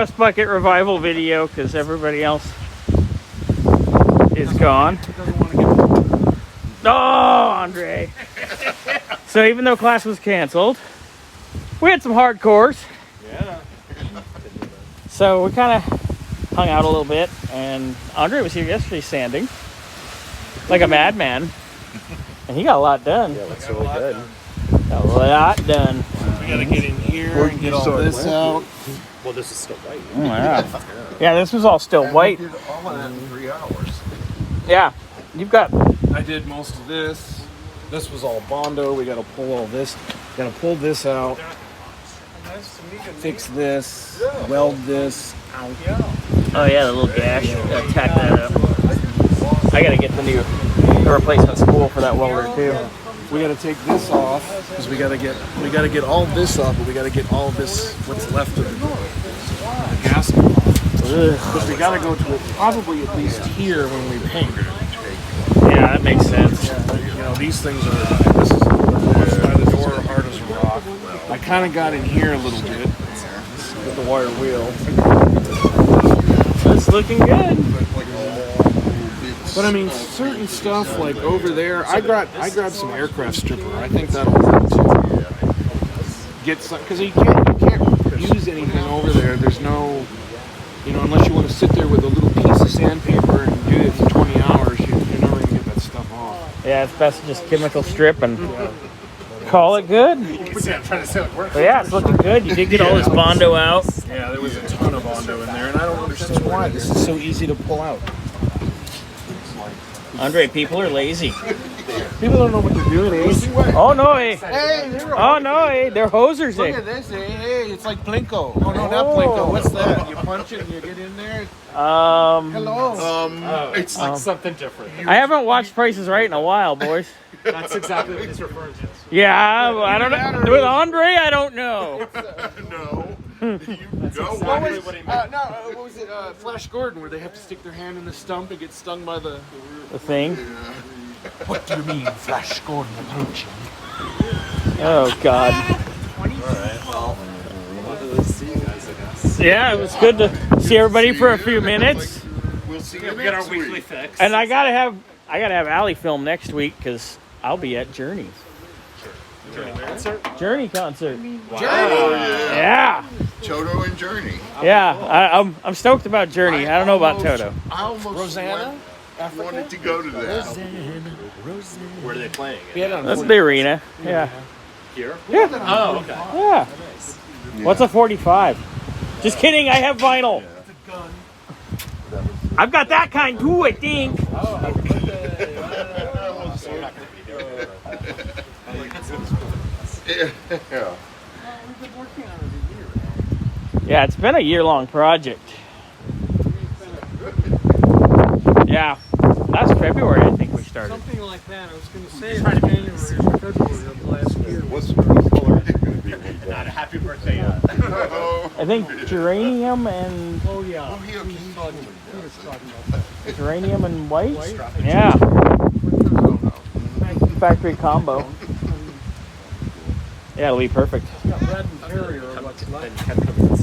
Rust Bucket revival video because everybody else is gone. Oh, Andre. So even though class was canceled, we had some hardcores. Yeah. So we kind of hung out a little bit, and Andre was here yesterday sanding like a madman, and he got a lot done. Yeah, it looks really good. Got a lot done. We gotta get in here and get all this out. Well, this is still white. Oh, yeah. Yeah, this was all still white. We did all of that in 3 hours. Yeah, you've got. I did most of this. This was all Bondo. We gotta pull all this. Gotta pull this out. Fix this. Weld this out. Oh yeah, the little gash. Gotta tack that up. I gotta get the replacement spool for that welder too. We gotta take this off because we gotta get all this off, but we gotta get all this what's left of the gasket off. Because we gotta go to it probably at least here when we paint. Yeah, that makes sense. You know, these things are. This is by the door, hard as a rock. I kind of got in here a little bit with the wire wheel. It's looking good. But I mean, certain stuff like over there, I grabbed some aircraft stripper. I think that'll work too. Get some, because you can't use anything over there. There's no, unless you want to sit there with a little piece of sandpaper and do it for 20 hours, you're never gonna get that stuff off. Yeah, it's best to just chemical strip and call it good. But yeah, it's looking good. You did get all this Bondo out. Yeah, there was a ton of Bondo in there, and I don't understand why. This is so easy to pull out. Andre, people are lazy. People don't know what they're doing, eh? Oh no, eh? Hey, Oh no, eh? They're hosers, look eh? at this, eh? Hey, it's like Plinko. Oh no, not Plinko. What's that? You punch it and you get in there. Hello. It's like something different. I haven't watched Price is Right in a while, boys. That's exactly what he's referring to. Yeah, I don't know. With Andre, I don't know. No. That's exactly what he meant. What was it? Flash Gordon, where they have to stick their hand in the stump and get stung by the. The thing. What do you mean, Flash Gordon approaching? Oh God. Alright, well, we'll see you guys, I guess. Yeah, it was good to see everybody for a few minutes. We'll see you We'll get our next weekly week. fix. And I gotta have Allie film next week because I'll be at Journey's. Journey concert. Oh, yeah. Yeah. Toto and Journey. Yeah. I'm stoked about Journey. I don't know about Toto. I almost Rosanna? wanted to go to that. Where are they playing? That's the arena. Yeah. Here? Yeah. Oh, okay. Yeah. What's a 45? Just kidding. I have vinyl. I've got that kind too, I think. Yeah. Yeah, it's been a year-long project. Yeah. Last February, I think we started. Something like that. I was going to say it's January or February of last year. What's the color is it going to be? Not a happy birthday yet. I think geranium and Oh, yeah. Oh, he Peter's talking about that. geranium and white. Yeah. Factory combo. Yeah, it'll be perfect. Yeah, Brad and Perry are what's left. Then kept coming and